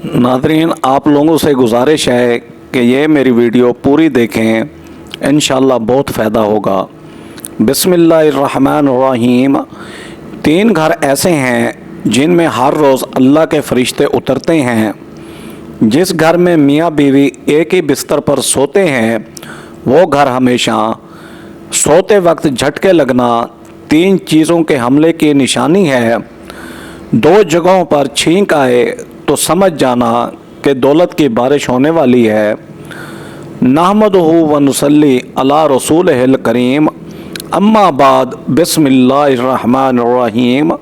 Nadreen, आप लोगों से गुजारिश है कि ये मेरी वीडियो पूरी देखें, इंशाअल्लाह बहुत फ़ायदा होगा। बिस्मिल्लाहिर्रहमानिर्रहीम। 3 घर ऐसे हैं जिनमें हर रोज़ अल्लाह के फरिश्ते उतरते हैं। जिस घर में मियाँ बीवी एक ही बिस्तर पर सोते हैं वो घर हमेशा सोते वक्त झटके लगना 3 चीज़ों के हमले की निशानी है। 2 जगहों पर छींक आए तो समझ जाना कि दौलत की बारिश होने वाली है। नहमदुहु व नुसल्ली अला रसूलिहिल करीम, अम्मा बाद, बिस्मिल्लाहिर्रहमानिर्रहीम।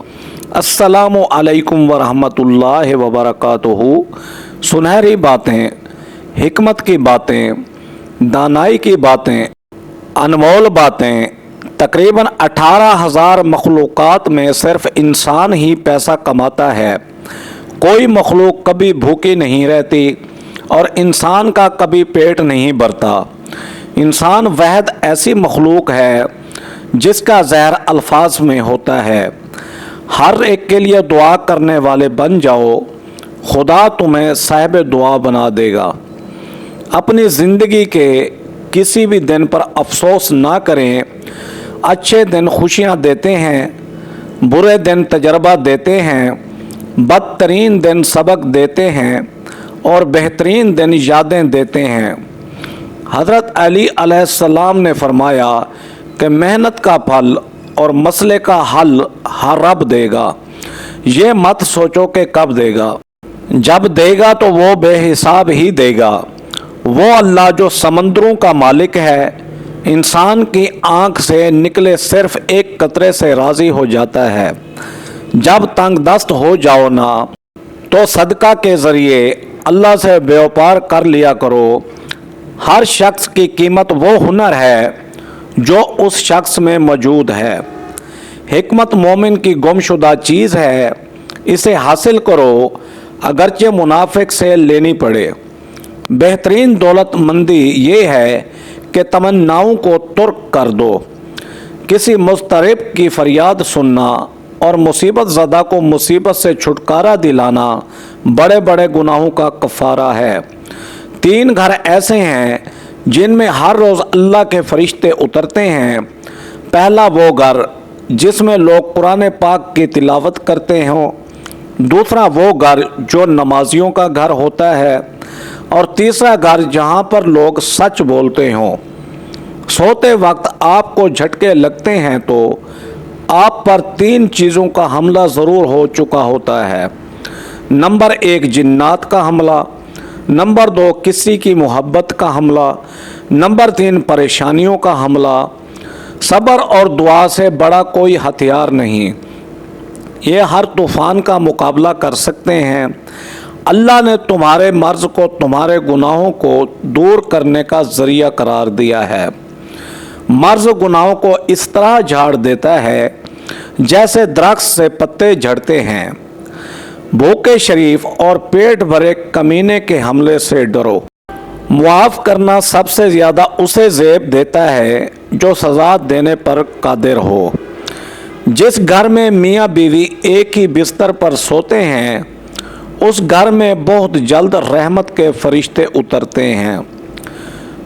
अस्सलामु अलैकुम व रहमतुल्लाहि व बरकातुहू। सुनहरी बातें, हिकमत की बातें, दानाई की बातें, अनमोल बातें। तकरीबन 18,000 मखलूक़ात में सिर्फ इंसान ही पैसा कमाता है। कोई मखलूक कभी भूखी नहीं रहती और इंसान का कभी पेट नहीं भरता। इंसान वहद ऐसी मखलूक है जिसका ज़हर अल्फाज में होता है। हर एक के लिए दुआ करने वाले बन जाओ, खुदा तुम्हें साहिब दुआ बना देगा। अपनी ज़िंदगी के किसी भी दिन पर अफसोस ना करें। अच्छे दिन खुशियाँ देते हैं, बुरे दिन तजर्बा देते हैं, बदतरीन दिन सबक देते हैं और बेहतरीन दिन यादें देते हैं। हज़रत अली अलैहिस्सलाम ने फरमाया कि मेहनत का फल और मसले का हल हर रब देगा। ये मत सोचो कि कब देगा, जब देगा तो वो बेहिसाब ही देगा। वो अल्लाह जो समंदरों का मालिक है, इंसान की आँख से निकले सिर्फ एक कतरे से राज़ी हो जाता है। जब तंग दस्त हो जाओ ना तो सदका के ज़रिए अल्लाह से व्यापार कर लिया करो। हर शख्स की कीमत वो हुनर है जो उस शख्स में मौजूद है। हिकमत मोमिन की गुमशुदा चीज़ है, इसे हासिल करो अगरचे मुनाफिक से लेनी पड़े। बेहतरीन दौलतमंदी ये है कि तमन्नाओं को तुर्क कर दो। किसी मुस्तरिब की फरियाद सुनना और मुसीबत ज़दा को मुसीबत से छुटकारा दिलाना बड़े बड़े गुनाहों का कफ़ारा है। 3 घर ऐसे हैं जिनमें हर रोज़ अल्लाह के फरिश्ते उतरते हैं। पहला वो घर जिसमें लोग कुरान पाक की तिलावत करते हों, दूसरा वो घर जो नमाजियों का घर होता है, और तीसरा घर जहाँ पर लोग सच बोलते हों। सोते वक्त आपको झटके लगते हैं तो आप पर 3 चीज़ों का हमला ज़रूर हो चुका होता है। नंबर 1 जिन्नात का हमला, नंबर 2 किसी की मोहब्बत का हमला, नंबर 3 परेशानियों का हमला। सब्र और दुआ से बड़ा कोई हथियार नहीं, ये हर तूफ़ान का मुकाबला कर सकते हैं। अल्लाह ने तुम्हारे मर्ज़ को, तुम्हारे गुनाहों को दूर करने का ज़रिया करार दिया है। मर्ज़ गुनाहों को इस तरह झाड़ देता है जैसे दरख्त से पत्ते झड़ते हैं। भूखे शरीफ और पेट भरे कमीने के हमले से डरो। मुआफ़ करना सबसे ज़्यादा उसे ज़ेब देता है जो सज़ा देने पर कादिर हो। जिस घर में मियाँ बीवी एक ही बिस्तर पर सोते हैं उस घर में बहुत जल्द रहमत के फरिश्ते उतरते हैं।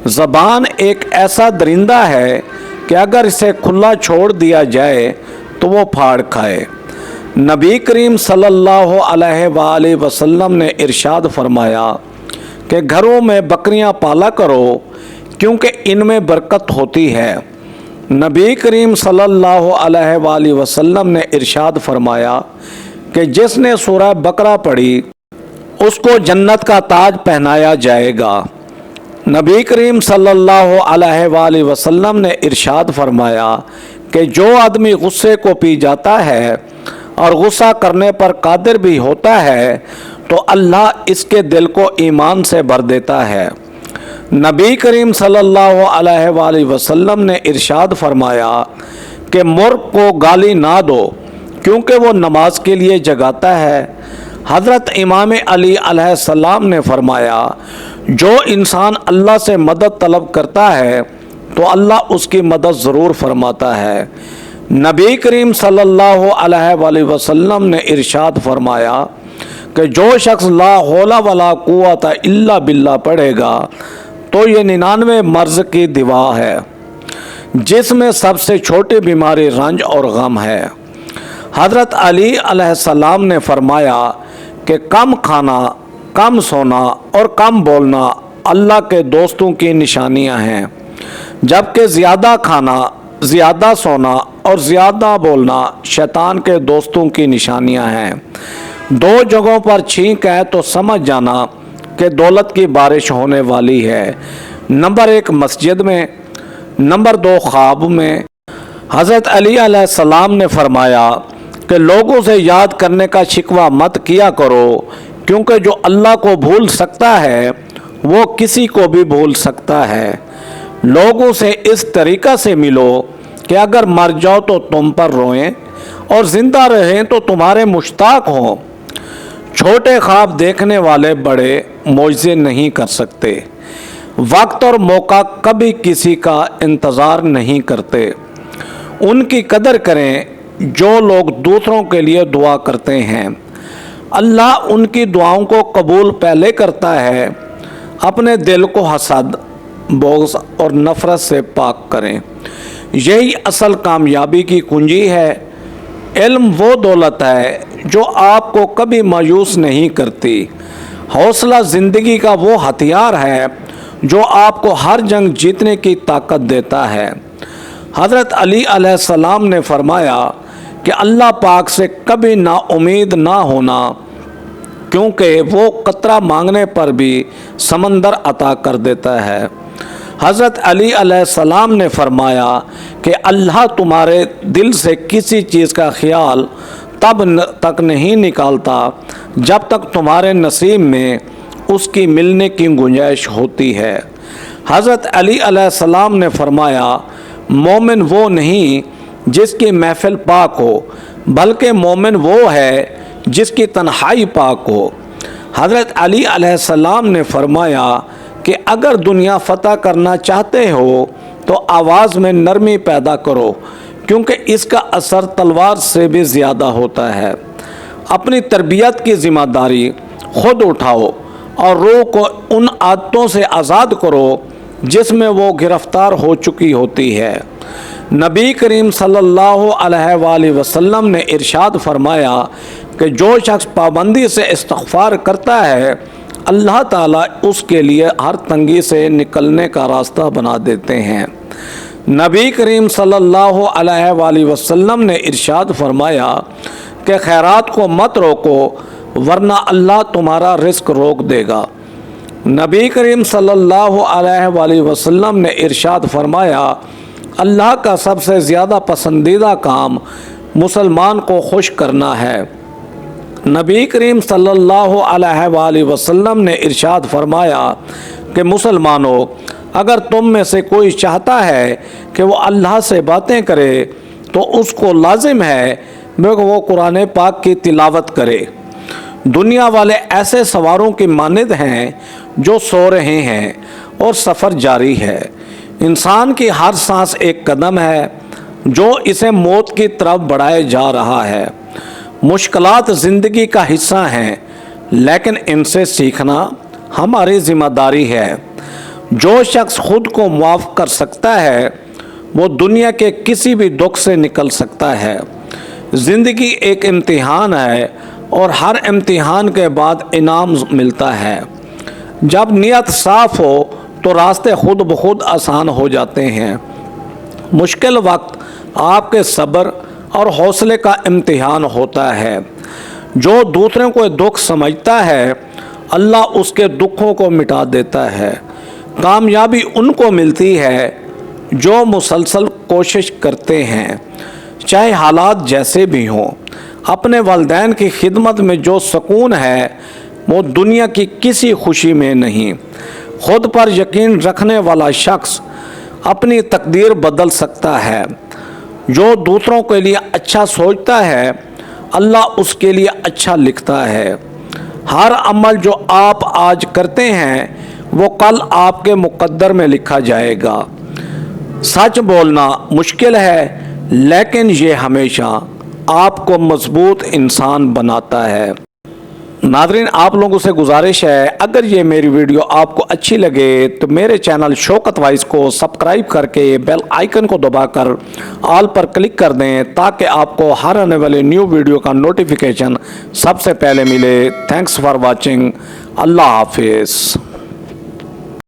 ज़बान एक ऐसा दरिंदा है कि अगर इसे खुला छोड़ दिया जाए तो वो फाड़ खाए। नबी करीम सल्लल्लाहु अलैहि वसल्लम ने इरशाद फरमाया कि घरों में बकरियां पाला करो क्योंकि इनमें बरकत होती है। नबी करीम सल्लल्लाहु अलैहि वसल्लम ने इरशाद फरमाया कि जिसने सूरह बकरा पढ़ी उसको जन्नत का ताज पहनाया जाएगा। नबी करीम सल्लल्लाहु अलैहि वसल्लम ने इरशाद फरमाया कि जो आदमी गुस्से को पी जाता है और गुस्सा करने पर कादिर भी होता है तो अल्लाह इसके दिल को ईमान से भर देता है। नबी करीम सल्लल्लाहु अलैहि वसल्लम ने इरशाद फरमाया कि मुर्ग को गाली ना दो क्योंकि वो नमाज के लिए जगाता है। हज़रत इमाम अली अलैहिस्सलाम ने फरमाया जो इंसान अल्लाह से मदद तलब करता है तो अल्लाह उसकी मदद ज़रूर फरमाता है। नबी करीम सल्लल्लाहु अलैहि वसल्लम ने इरशाद फरमाया کہ جو شخص لا حول ولا قوت الا باللہ پڑھے گا تو یہ 99 مرض کی دوا ہے، جس میں سب سے چھوٹی بیماری رنج اور غم ہے۔ حضرت علی علیہ السلام نے فرمایا کہ کم کھانا، کم سونا اور کم بولنا اللہ کے دوستوں کی نشانیاں ہیں، جبکہ زیادہ کھانا، زیادہ سونا اور زیادہ بولنا شیطان کے دوستوں کی نشانیاں ہیں۔ دو جگہوں پر چھینک ہے تو سمجھ جانا کہ دولت کی بارش ہونے والی ہے۔ نمبر 1 مسجد میں، نمبر 2 خواب میں۔ حضرت علی علیہ السلام نے فرمایا کہ لوگوں سے یاد کرنے کا شکوہ مت کیا کرو، کیونکہ جو اللہ کو بھول سکتا ہے وہ کسی کو بھی بھول سکتا ہے۔ لوگوں سے اس طریقہ سے ملو کہ اگر مر جاؤ تو تم پر روئیں اور زندہ رہیں تو تمہارے مشتاق ہوں۔ چھوٹے خواب دیکھنے والے بڑے معجزے نہیں کر سکتے۔ وقت اور موقع کبھی کسی کا انتظار نہیں کرتے۔ ان کی قدر کریں جو لوگ دوسروں کے لیے دعا کرتے ہیں۔ اللہ ان کی دعاؤں کو قبول پہلے کرتا ہے۔ اپنے دل کو حسد، بغض اور نفرت سے پاک کریں، یہی اصل کامیابی کی کنجی ہے۔ علم وہ دولت ہے جو آپ کو کبھی مایوس نہیں کرتی۔ حوصلہ زندگی کا وہ ہتھیار ہے جو آپ کو ہر جنگ جیتنے کی طاقت دیتا ہے۔ حضرت علی علیہ السلام نے فرمایا کہ اللہ پاک سے کبھی نا امید نہ ہونا، کیونکہ وہ قطرہ مانگنے پر بھی سمندر عطا کر دیتا ہے۔ حضرت علی علیہ السلام نے فرمایا کہ اللہ تمہارے دل سے کسی چیز کا خیال تب تک نہیں نکالتا جب تک تمہارے نصیب میں اس کی ملنے کی گنجائش ہوتی ہے۔ حضرت علی علیہ السلام نے فرمایا مومن وہ نہیں جس کی محفل پاک ہو، بلکہ مومن وہ ہے جس کی تنہائی پاک ہو۔ حضرت علی علیہ السلام نے فرمایا کہ اگر دنیا فتح کرنا چاہتے ہو تو آواز میں نرمی پیدا کرو، کیونکہ اس کا اثر تلوار سے بھی زیادہ ہوتا ہے۔ اپنی تربیت کی ذمہ داری خود اٹھاؤ اور روح کو ان عادتوں سے آزاد کرو جس میں وہ گرفتار ہو چکی ہوتی ہے۔ نبی کریم صلی اللہ علیہ وآلہ وسلم نے ارشاد فرمایا کہ جو شخص پابندی سے استغفار کرتا ہے اللہ تعالیٰ اس کے لیے ہر تنگی سے نکلنے کا راستہ بنا دیتے ہیں۔ نبی کریم صلی اللہ علیہ وآلہ وسلم نے ارشاد فرمایا کہ خیرات کو مت روکو ورنہ اللہ تمہارا رزق روک دے گا۔ نبی کریم صلی اللہ علیہ وآلہ وسلم نے ارشاد فرمایا اللہ کا سب سے زیادہ پسندیدہ کام مسلمان کو خوش کرنا ہے۔ نبی کریم صلی اللہ علیہ وآلہ وسلم نے ارشاد فرمایا کہ مسلمانوں، اگر تم میں سے کوئی چاہتا ہے کہ وہ اللہ سے باتیں کرے تو اس کو لازم ہے کہ وہ قرآن پاک کی تلاوت کرے۔ دنیا والے ایسے سواروں کی مانند ہیں جو سو رہے ہیں اور سفر جاری ہے۔ انسان کی ہر سانس ایک قدم ہے جو اسے موت کی طرف بڑھائے جا رہا ہے۔ مشکلات زندگی کا حصہ ہیں، لیکن ان سے سیکھنا ہماری ذمہ داری ہے۔ جو شخص خود کو معاف کر سکتا ہے وہ دنیا کے کسی بھی دکھ سے نکل سکتا ہے۔ زندگی ایک امتحان ہے اور ہر امتحان کے بعد انعام ملتا ہے۔ جب نیت صاف ہو تو راستے خود بخود آسان ہو جاتے ہیں۔ مشکل وقت آپ کے صبر اور حوصلے کا امتحان ہوتا ہے۔ جو دوسروں کو دکھ سمجھتا ہے اللہ اس کے دکھوں کو مٹا دیتا ہے۔ کامیابی ان کو ملتی ہے جو مسلسل کوشش کرتے ہیں، چاہے حالات جیسے بھی ہوں۔ اپنے والدین کی خدمت میں جو سکون ہے وہ دنیا کی کسی خوشی میں نہیں۔ خود پر یقین رکھنے والا شخص اپنی تقدیر بدل سکتا ہے۔ جو دوسروں کے لیے اچھا سوچتا ہے اللہ اس کے لیے اچھا لکھتا ہے۔ ہر عمل جو آپ آج کرتے ہیں وہ کل آپ کے مقدر میں لکھا جائے گا۔ سچ بولنا مشکل ہے لیکن یہ ہمیشہ آپ کو مضبوط انسان بناتا ہے۔ नादरीन, आप लोगों से गुजारिश है, अगर ये मेरी वीडियो आपको अच्छी लगे तो मेरे चैनल शौकत वाइज को सब्सक्राइब करके बेल आइकन को दबाकर ऑल पर क्लिक कर दें, ताकि आपको हर आने वाले न्यू वीडियो का नोटिफिकेशन सबसे पहले मिले। Thanks for watching. अल्लाह हाफिज़।